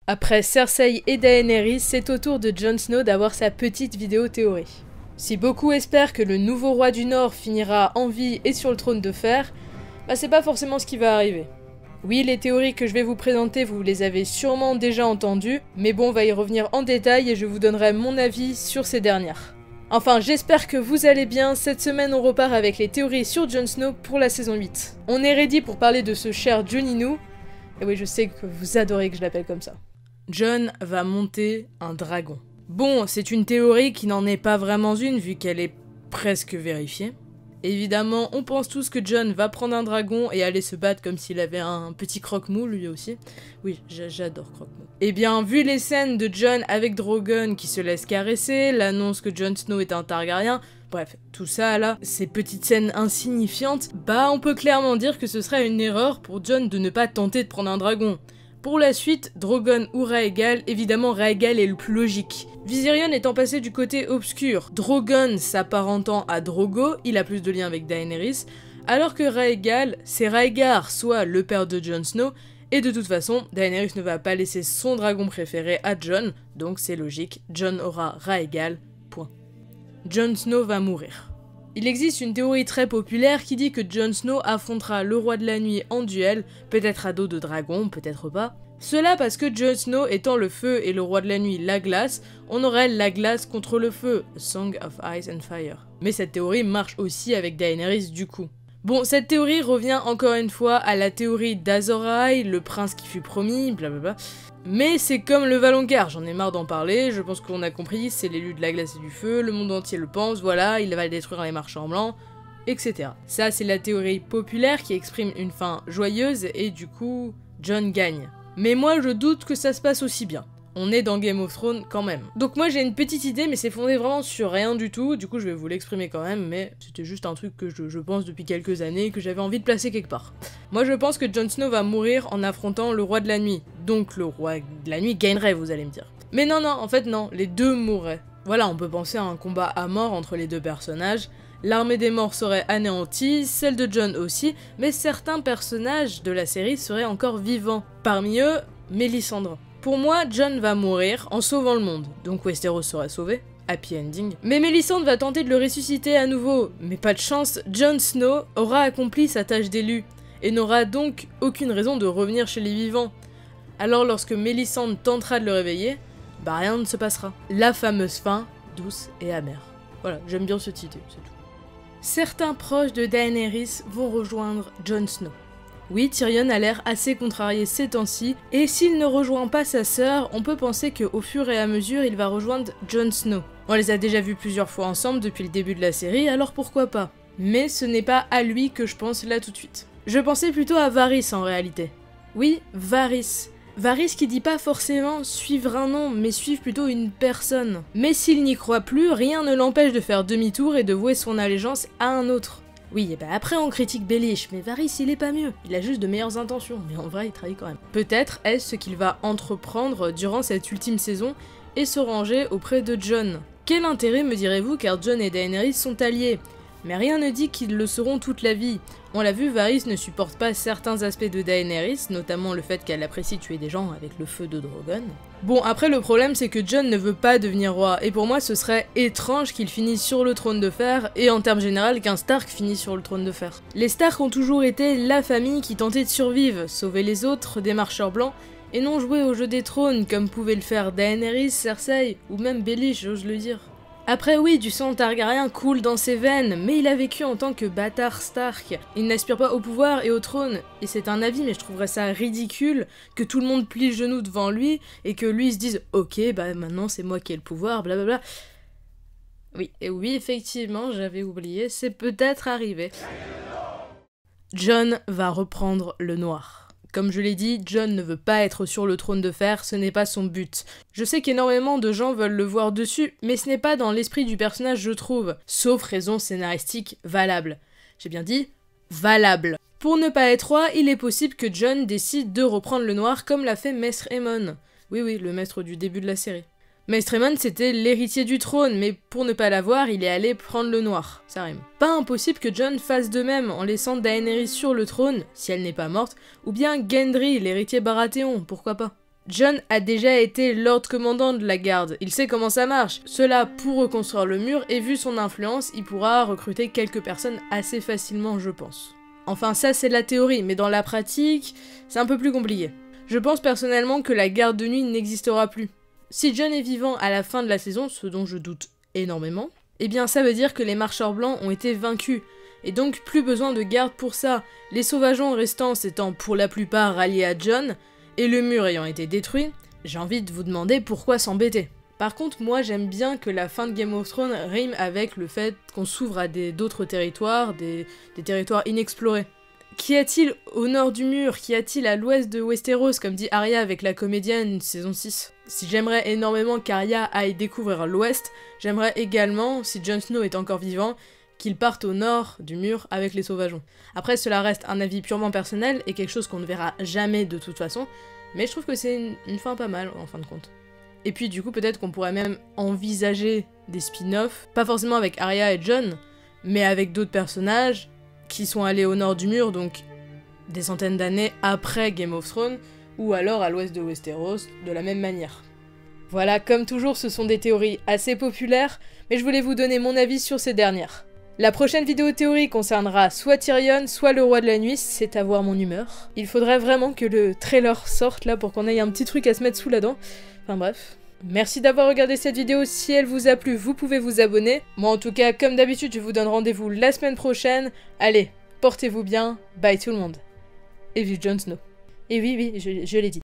Après Cersei et Daenerys, c'est au tour de Jon Snow d'avoir sa petite vidéo théorie. Si beaucoup espèrent que le nouveau roi du Nord finira en vie et sur le trône de fer, bah c'est pas forcément ce qui va arriver. Oui, les théories que je vais vous présenter, vous les avez sûrement déjà entendues, mais bon, on va y revenir en détail et je vous donnerai mon avis sur ces dernières. Enfin, j'espère que vous allez bien, cette semaine on repart avec les théories sur Jon Snow pour la saison 8. On est ready pour parler de ce cher Jon Snow, et oui, je sais que vous adorez que je l'appelle comme ça. Jon va monter un dragon. Bon, c'est une théorie qui n'en est pas vraiment une vu qu'elle est presque vérifiée. Évidemment, on pense tous que Jon va prendre un dragon et aller se battre comme s'il avait un petit croque-mou lui aussi. Oui, j'adore croque-mou. Eh bien, vu les scènes de Jon avec Drogon qui se laisse caresser, l'annonce que Jon Snow est un Targaryen, bref, tout ça là, ces petites scènes insignifiantes, bah on peut clairement dire que ce serait une erreur pour Jon de ne pas tenter de prendre un dragon. Pour la suite, Drogon ou Rhaegal, évidemment Rhaegal est le plus logique. Viserion étant passé du côté obscur, Drogon s'apparentant à Drogo, il a plus de liens avec Daenerys, alors que Rhaegal, c'est Rhaegar, soit le père de Jon Snow, et de toute façon, Daenerys ne va pas laisser son dragon préféré à Jon, donc c'est logique, Jon aura Rhaegal, point. Jon Snow va mourir. Il existe une théorie très populaire qui dit que Jon Snow affrontera le roi de la nuit en duel, peut-être à dos de dragon, peut-être pas. Cela parce que Jon Snow étant le feu et le roi de la nuit la glace, on aurait la glace contre le feu, A Song of Ice and Fire. Mais cette théorie marche aussi avec Daenerys du coup. Bon, cette théorie revient encore une fois à la théorie d'Azor Ahai, le prince qui fut promis, blablabla. Mais c'est comme le Valonqar, j'en ai marre d'en parler, je pense qu'on a compris, c'est l'élu de la glace et du feu, le monde entier le pense, voilà, il va détruire les marchands blancs, etc. Ça, c'est la théorie populaire qui exprime une fin joyeuse et du coup, Jon gagne. Mais moi, je doute que ça se passe aussi bien. On est dans Game of Thrones quand même. Donc moi j'ai une petite idée mais c'est fondé vraiment sur rien du tout, du coup je vais vous l'exprimer quand même, mais c'était juste un truc que je pense depuis quelques années, que j'avais envie de placer quelque part. Moi je pense que Jon Snow va mourir en affrontant le roi de la nuit, donc le roi de la nuit gagnerait vous allez me dire. Mais non, en fait non, les deux mourraient. Voilà, on peut penser à un combat à mort entre les deux personnages, l'armée des morts serait anéantie, celle de Jon aussi, mais certains personnages de la série seraient encore vivants. Parmi eux, Mélisandre. Pour moi, Jon va mourir en sauvant le monde, donc Westeros sera sauvé, happy ending. Mais Mélisandre va tenter de le ressusciter à nouveau, mais pas de chance, Jon Snow aura accompli sa tâche d'élu, et n'aura donc aucune raison de revenir chez les vivants. Alors lorsque Mélisandre tentera de le réveiller, bah rien ne se passera. La fameuse fin, douce et amère. Voilà, j'aime bien cette idée, c'est tout. Certains proches de Daenerys vont rejoindre Jon Snow. Oui, Tyrion a l'air assez contrarié ces temps-ci, et s'il ne rejoint pas sa sœur, on peut penser qu'au fur et à mesure, il va rejoindre Jon Snow. On les a déjà vus plusieurs fois ensemble depuis le début de la série, alors pourquoi pas. Mais ce n'est pas à lui que je pense là tout de suite. Je pensais plutôt à Varys en réalité. Oui, Varys. Varys qui dit pas forcément suivre un nom, mais suivre plutôt une personne. Mais s'il n'y croit plus, rien ne l'empêche de faire demi-tour et de vouer son allégeance à un autre. Oui, et bah après on critique Baelish, mais Varys il est pas mieux, il a juste de meilleures intentions, mais en vrai il trahit quand même. Peut-être est-ce ce qu'il va entreprendre durant cette ultime saison et se ranger auprès de Jon. Quel intérêt me direz-vous car Jon et Daenerys sont alliés? Mais rien ne dit qu'ils le seront toute la vie. On l'a vu, Varys ne supporte pas certains aspects de Daenerys, notamment le fait qu'elle apprécie tuer des gens avec le feu de Drogon. Bon, après le problème c'est que Jon ne veut pas devenir roi, et pour moi ce serait étrange qu'il finisse sur le trône de fer, et en termes généraux qu'un Stark finisse sur le trône de fer. Les Stark ont toujours été la famille qui tentait de survivre, sauver les autres des marcheurs blancs, et non jouer au jeu des trônes comme pouvaient le faire Daenerys, Cersei, ou même Baelish, j'ose le dire. Après oui, du sang Targaryen coule dans ses veines, mais il a vécu en tant que bâtard Stark. Il n'aspire pas au pouvoir et au trône, et c'est un avis mais je trouverais ça ridicule que tout le monde plie le genou devant lui et que lui se dise « Ok, bah maintenant c'est moi qui ai le pouvoir, blablabla ». Oui, et oui, effectivement, j'avais oublié, c'est peut-être arrivé. Jon va reprendre le noir. Comme je l'ai dit, Jon ne veut pas être sur le trône de fer, ce n'est pas son but. Je sais qu'énormément de gens veulent le voir dessus, mais ce n'est pas dans l'esprit du personnage je trouve, sauf raison scénaristique valable. J'ai bien dit valable. Pour ne pas être roi, il est possible que Jon décide de reprendre le noir comme l'a fait Maestre Aemon. Oui, le maître du début de la série. Maestre Aemon c'était l'héritier du trône, mais pour ne pas l'avoir, il est allé prendre le noir. Ça rime. Pas impossible que Jon fasse de même en laissant Daenerys sur le trône, si elle n'est pas morte, ou bien Gendry, l'héritier Baratheon, pourquoi pas. Jon a déjà été Lord Commandant de la garde, il sait comment ça marche. Cela pour reconstruire le mur, et vu son influence, il pourra recruter quelques personnes assez facilement, je pense. Enfin ça c'est la théorie, mais dans la pratique, c'est un peu plus compliqué. Je pense personnellement que la garde de nuit n'existera plus. Si Jon est vivant à la fin de la saison, ce dont je doute énormément, eh bien ça veut dire que les marcheurs blancs ont été vaincus, et donc plus besoin de garde pour ça, les sauvageons restants s'étant pour la plupart ralliés à Jon, et le mur ayant été détruit, j'ai envie de vous demander pourquoi s'embêter. Par contre, moi j'aime bien que la fin de Game of Thrones rime avec le fait qu'on s'ouvre à d'autres territoires, des territoires inexplorés. Qu'y a-t-il au nord du mur? Qu'y a-t-il à l'ouest de Westeros, comme dit Arya avec la comédienne saison 6? Si j'aimerais énormément qu'Arya aille découvrir l'ouest, j'aimerais également, si Jon Snow est encore vivant, qu'il parte au nord du mur avec les sauvageons. Après, cela reste un avis purement personnel et quelque chose qu'on ne verra jamais de toute façon, mais je trouve que c'est une fin pas mal en fin de compte. Et puis du coup, peut-être qu'on pourrait même envisager des spin-offs, pas forcément avec Arya et Jon, mais avec d'autres personnages qui sont allés au nord du mur, donc des centaines d'années après Game of Thrones, ou alors à l'ouest de Westeros, de la même manière. Voilà, comme toujours, ce sont des théories assez populaires, mais je voulais vous donner mon avis sur ces dernières. La prochaine vidéo théorie concernera soit Tyrion, soit le roi de la nuit, c'est à voir mon humeur. Il faudrait vraiment que le trailer sorte là pour qu'on ait un petit truc à se mettre sous la dent. Enfin bref. Merci d'avoir regardé cette vidéo, si elle vous a plu, vous pouvez vous abonner. Moi en tout cas, comme d'habitude, je vous donne rendez-vous la semaine prochaine. Allez, portez-vous bien, bye tout le monde. Et vive Jon Snow. Et oui, je l'ai dit.